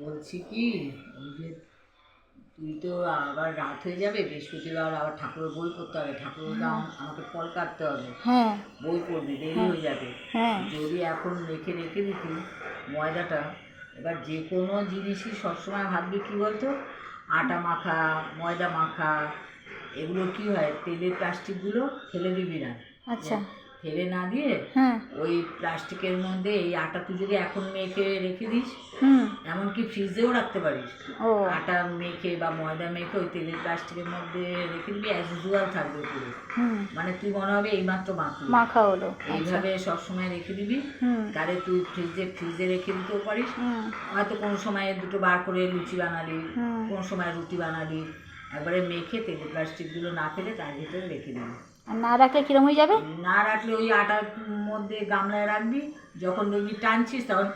বলছি কি, ওই যে তুই তো আবার রাত হয়ে যাবে, বৃহস্পতিবার আবার ঠাকুরের বই পড়তে হবে, ঠাকুরের আমাকে ফল কাটতে হবে। হ্যাঁ বই পড়বি, দেরি হ্যাঁ হয়ে যাবে। হ্যাঁ যদি এখন রেখে রেখে দিতি ময়দাটা, এবার যে কোনো জিনিসই সবসময় ভাববি কী বলতো, আটা মাখা, ময়দা মাখা, এগুলো কি হয়, তেলের প্লাস্টিকগুলো ফেলে দিবি না। আচ্ছা ফেলে না দিয়ে হ্যাঁ ওই প্লাস্টিকের মধ্যে এই আটা তুই যদি এখন মেখে রেখে দিস, হুম এমনকি ফ্রিজেও রাখতে পারিস। ও আটা মেখে বা ময়দা মেখে ওই তেলের প্লাস্টিকের মধ্যে রেখে দিবি, অ্যাজ ইউজুয়াল থাকবে পুরো। হুম মানে তুই মনে হবে এইমাত্র মাখলি। মাখা হলো। আচ্ছা এইভাবে সবসময় রেখে দিবি। হুম তাহলে তুই ফ্রিজে রেখে দিতেও পারিস। হুম হয়তো কোনো সময় দুটো বার করে লুচি বানালি, হুম কোনো সময় রুটি বানালি, একবারে মেখে তেলের প্লাস্টিকগুলো না ফেলে তার ভিতরে রেখে দিবি। আর না রাখলে কিরম হয়ে যাবে? না রাখলে ওই আটার মধ্যে গামলায় রাখবি, যখন দেখবি টানছিস তখন